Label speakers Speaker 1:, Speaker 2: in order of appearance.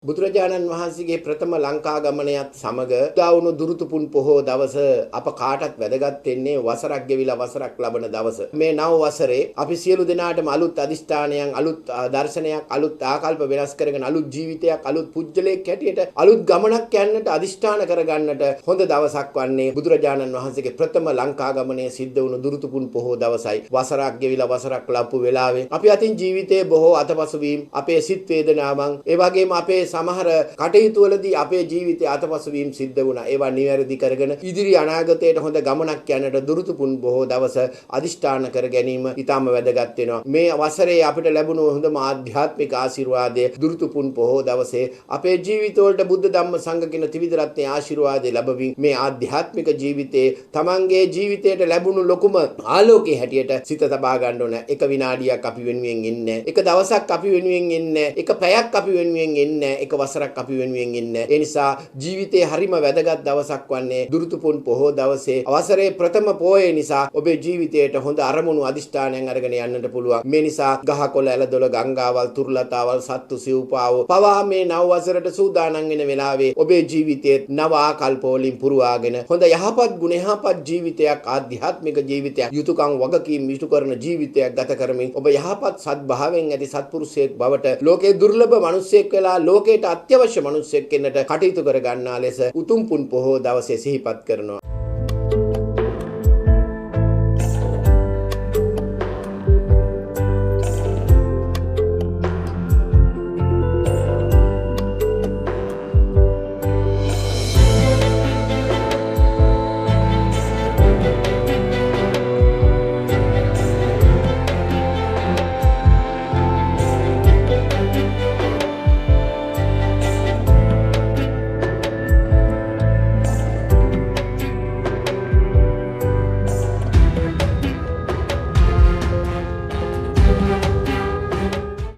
Speaker 1: බුදුරජාණන් වහන්සේගේ ප්‍රථම ලංකා ගමනයත් සමග උදාවුණු දුරුතුපුන් පොහෝ දවස අප කාටත් වැදගත් වෙන්නේ වසරක් ගෙවිලා වසරක් ලබන දවස. මේ නව වසරේ අපි සියලු දෙනාටම අලුත් අදිෂ්ඨානයන්, අලුත් දර්ශනයක්, අලුත් ආකල්ප වෙනස් කරගෙන අලුත් ජීවිතයක්, අලුත් පුජ්‍යලයක් හැටියට අලුත් ගමනක් යන්නට අදිෂ්ඨාන කරගන්නට හොඳ දවසක් වන්නේ බුදුරජාණන් වහන්සේගේ ප්‍රථම ලංකා ගමනේ සිද්ධ වුණු දුරුතුපුන් පොහෝ දවසයි. වසරක් ගෙවිලා වසරක් ලබපු වෙලාවේ අපි අතින් ජීවිතයේ බොහෝ අතපසු වීම, අපේ සිත් වේදනාවන්, ඒ වගේම අපේ සමහර කටයුතු වලදී අපේ ජීවිතය අතපසු වීම සිද්ධ වුණා. ඒවා නිවැරදි කරගෙන ඉදිරි අනාගතයට හොඳ ගමනක් යන්නට දුරුතුපුන් බොහෝ දවස අදිෂ්ඨාන කර ගැනීම ඉතාම වැදගත් වෙනවා. මේ වසරේ අපිට ලැබුණු හොඳම ආධ්‍යාත්මික ආශිර්වාදය දුරුතුපුන් බොහෝ දවසේ අපේ ජීවිතවලට බුද්ධ ධම්ම සංඝ කියන ත්‍රිවිධ රත්නයේ ආශිර්වාදය ලැබමින් මේ ආධ්‍යාත්මික ජීවිතේ තමන්ගේ ජීවිතයට ලැබුණු ලොකුම ආලෝකයේ හැටියට සිත තබා ගන්න ඕන. එක විනාඩියක් අපි වෙනුවෙන් ඉන්නේ, එක දවසක් අපි වෙනුවෙන් ඉන්නේ, එක පැයක් අපි වෙනුවෙන් ඉන්නේ, එක වසරක් අපි වෙනුවෙන් ඉන්නේ. ඒ නිසා ජීවිතේ හරිම වැදගත් දවසක් වන්නේ දුරුතුපුන් පොහෝ දවසේ අවසරේ ප්‍රථම පෝයේ නිසා ඔබේ ජීවිතයට හොඳ අරමුණු අදිෂ්ඨානයන් අරගෙන යන්නට පුළුවන්. මේ නිසා ගහකොළ ඇලදොල ගංගාවල් තුරුලතාවල් සත්තු සිව්පාව පවා මේ නව වසරට සූදානම් වෙන වෙලාවේ ඔබේ ජීවිතයේ නව ආකල්ප වලින් පුරවාගෙන හොඳ යහපත් ගුණ යහපත් ජීවිතයක්, ආධ්‍යාත්මික ජීවිතයක්, යුතුයකම් වගකීම් ඉටු කරන ජීවිතයක් ගත කරමින් ඔබ යහපත් සත්භාවයෙන් ඇති සත්පුරුෂයෙක් බවට ලෝකේ දුර්ලභ මිනිසෙක් වෙලා ලෝකයට අත්‍යවශ්‍ය මිනිසෙක් වෙන්නට කටයුතු කර ගන්නා ලෙස උතුම් පුන් පොහෝ දවසේ සිහිපත් කරනවා.